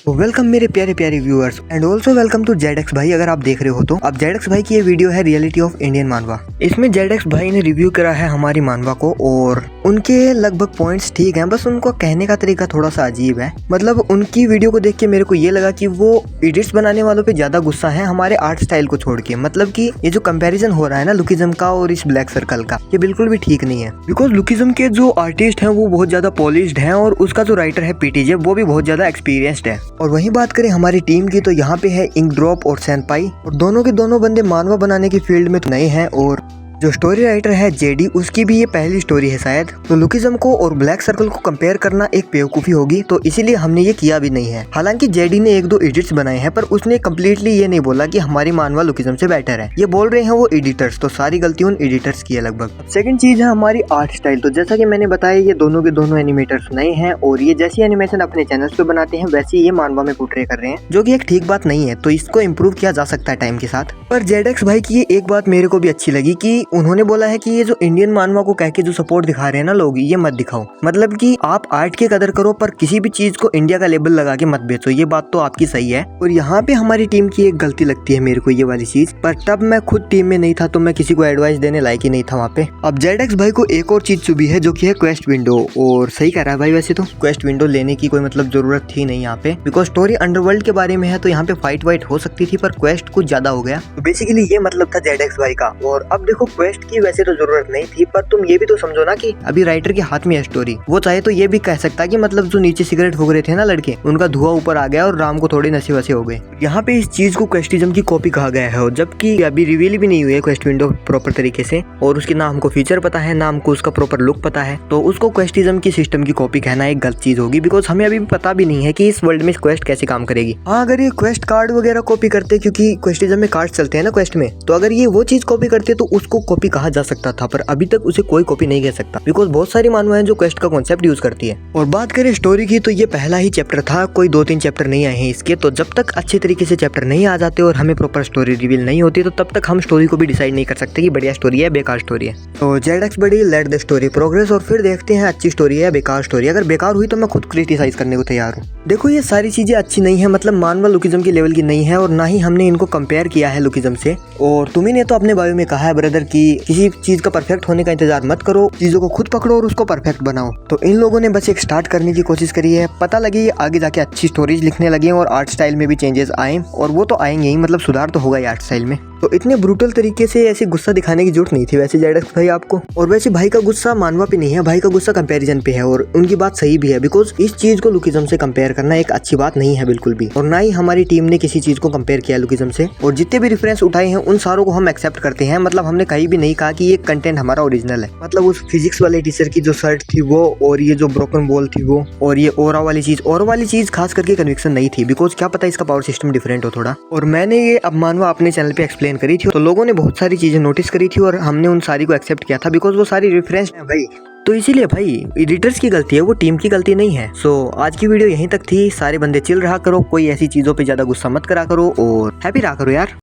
तो वेलकम मेरे प्यारे प्यारे viewers and also welcome to जेडेक्स भाई। अगर आप देख रहे हो तो अब जेडेक्स भाई की ये वीडियो है रियलिटी ऑफ इंडियन मानवा। इसमें जेडेक्स भाई ने रिव्यू करा है हमारी मानवा को और उनके लगभग पॉइंट्स ठीक हैं, बस उनको कहने का तरीका थोड़ा सा अजीब है। मतलब उनकी वीडियो को देख के मेरे को ये लगा कि वो एडिट्स बनाने वालों पे ज्यादा गुस्सा है हमारे आर्ट स्टाइल को छोड़ के। मतलब कि ये जो कंपैरिजन हो रहा है ना लुकिज्म का और इस ब्लैक सर्कल का, ये बिल्कुल भी ठीक नहीं है। बिकॉज लुकिज्म के जो आर्टिस्ट हैं वो बहुत ज्यादा पॉलिश्ड हैं और उसका जो राइटर है पीटीजे वो भी बहुत ज्यादा एक्सपीरियंस्ड है। और वहीं बात करें हमारी टीम की तो यहाँ पे है इंक ड्रॉप और सैनपाई, और दोनों के दोनों बंदे मानवा बनाने की फील्ड में तो नए हैं। और जो स्टोरी राइटर है जेडी, उसकी भी ये पहली स्टोरी है शायद। तो लुकिज्म को और ब्लैक सर्कल को कंपेयर करना एक बेवकूफी होगी, तो इसीलिए हमने ये किया भी नहीं है। हालांकि जेडी ने एक दो एडिट्स बनाए हैं पर उसने कम्प्लीटली ये नहीं बोला कि हमारी मानवा लुकिज्म से बेटर है। ये बोल रहे हैं वो एडिटर्स, तो सारी गलती उन एडिटर्स की है लगभग। सेकंड चीज है हमारी आर्ट स्टाइल। तो जैसा कि मैंने बताया ये दोनों के दोनों एनिमेटर्स नए हैं और ये जैसी एनिमेशन अपने चैनल्स पे बनाते हैं वैसे ये मानवा में पोर्ट्रे कर रहे हैं, जो कि एक ठीक बात नहीं है। तो इसको इम्प्रूव किया जा सकता है टाइम के साथ। पर जेडेक्स भाई की ये एक बात मेरे को भी अच्छी लगी कि उन्होंने बोला है कि ये जो इंडियन मानवा को कह के जो सपोर्ट दिखा रहे हैं ना लोग, ये मत दिखाओ। मतलब कि आप आर्ट की कदर करो पर किसी भी चीज को इंडिया का लेबल लगा के मत बेचो। ये बात तो आपकी सही है। और यहाँ पे हमारी टीम की एक गलती लगती है मेरे को ये वाली चीज, पर तब मैं खुद टीम में नहीं था तो मैं किसी को एडवाइस देने लायक ही नहीं था वहाँ पे। अब जेडेक्स भाई को एक और चीज चुभी है जो कि है क्वेस्ट विंडो, और सही कह रहा है भाई। वैसे तो क्वेस्ट विंडो लेने की कोई मतलब जरूरत थी नहीं यहाँ पे, बिकॉज स्टोरी अंडरवर्ल्ड के बारे में है तो यहाँ पे फाइट वाइट हो सकती थी, पर क्वेस्ट कुछ ज्यादा हो गया। तो बेसिकली ये मतलब था जेडेक्स भाई का। और अब देखो क्वेस्ट की वैसे तो जरूरत नहीं थी, पर तुम ये भी तो समझो ना कि अभी राइटर के हाथ में है स्टोरी। वो चाहे तो ये भी कह सकता कि मतलब जो नीचे सिगरेट फूक रहे थे ना लड़के, उनका धुआं ऊपर आ गया और राम को थोड़े नशे वसे हो गए। यहाँ पे इस चीज को क्वेस्टिज्म की कॉपी कहा गया है, जबकि अभी रिवील भी नहीं हुई है क्वेस्ट विंडो प्रॉपर तरीके से। और उसके ना हमको फीचर पता है ना हमको उसका प्रॉपर लुक पता है, तो उसको क्वेस्टिज्म की सिस्टम की कॉपी कहना एक गलत चीज होगी। बिकॉज हमें अभी भी पता भी नहीं है कि इस वर्ल्ड में क्वेस्ट कैसे काम करेगी। हाँ, अगर ये क्वेस्ट कार्ड वगैरह कॉपी करते, क्योंकि क्वेस्टिज्म में कार्ड चलते हैं ना क्वेस्ट में, तो अगर ये वो चीज कॉपी करते तो उसको कॉपी कहा जा सकता था। पर अभी तक उसे कोई कॉपी नहीं कह सकता, बिकॉज बहुत सारी मानवाएं जो क्वेस्ट का कॉन्सेप्ट यूज करती है। और बात करें स्टोरी की तो ये पहला ही चैप्टर था, कोई 2-3 चैप्टर नहीं आए हैं इसके। तो जब तक अच्छे तरीके से चैप्टर नहीं आ जाते और हमें प्रॉपर स्टोरी रिवील नहीं होती, तो तब तक हम स्टोरी को भी डिसाइड नहीं कर सकते कि बढ़िया स्टोरी है बेकार स्टोरी है। तो जेडेक्स बड़ी लेट द स्टोरी प्रोग्रेस और फिर देखते हैं अच्छी स्टोरी है या बेकार स्टोरी। अगर बेकार हुई तो मैं खुद क्रिटिसाइज करने को तैयार हूँ। देखो ये सारी चीजें अच्छी नहीं है, मतलब मानवा लुकिज्म की लेवल की नहीं है और ना ही हमने इनको कंपेयर किया है लुकिज्म से। और तुम्ही ने तो अपने बायो में कहा है ब्रदर कि किसी चीज का परफेक्ट होने का इंतजार मत करो, चीजों को खुद पकड़ो और उसको परफेक्ट बनाओ। तो इन लोगों ने बस एक स्टार्ट करने की कोशिश करी है। पता लगे ये आगे जाके अच्छी स्टोरीज लिखने लगे और आर्ट स्टाइल में भी चेंजेस आए, और वो तो आएंगे ही, मतलब सुधार तो होगा ही आर्ट स्टाइल में। तो इतने ब्रूटल तरीके से ऐसे गुस्सा दिखाने की जरूरत नहीं थी वैसे जेडेक्स भाई आपको। और वैसे भाई का गुस्सा मानवा पे नहीं है, भाई का गुस्सा कंपैरिजन पे है। और उनकी बात सही भी है, बिकॉज इस चीज को लुकिज्म से कंपेयर करना एक अच्छी बात नहीं है बिल्कुल भी। और ना ही हमारी टीम ने किसी चीज को कंपेयर किया लुकिज्म से। और जितने भी रेफरेंस उठाए हैं उन सारों को हम एक्सेप्ट करते हैं। मतलब हमने कहीं भी नहीं कहा कि ये कंटेंट हमारा ओरिजिनल है। मतलब उस फिजिक्स वाले टीचर की जो शर्ट थी वो, और ये जो ब्रोकन बॉल थी वो, और ये ओरा वाली चीज खास करके कन्विक्शन नहीं थी, बिकॉज क्या पता इसका पावर सिस्टम डिफरेंट हो थोड़ा। और मैंने ये अब मानवा अपने चैनल पे एक्सप्लेन करी थी, तो लोगों ने बहुत सारी चीजें नोटिस करी थी और हमने उन सारी को एक्सेप्ट किया था, बिकॉज वो सारी रेफरेंस है भाई। तो इसीलिए भाई एडिटर्स की गलती है, वो टीम की गलती नहीं है। सो आज की वीडियो यहीं तक थी। सारे बंदे चिल रहा करो, कोई ऐसी चीजों पे ज्यादा गुस्सा मत करा करो और हैप्पी रहा करो यार।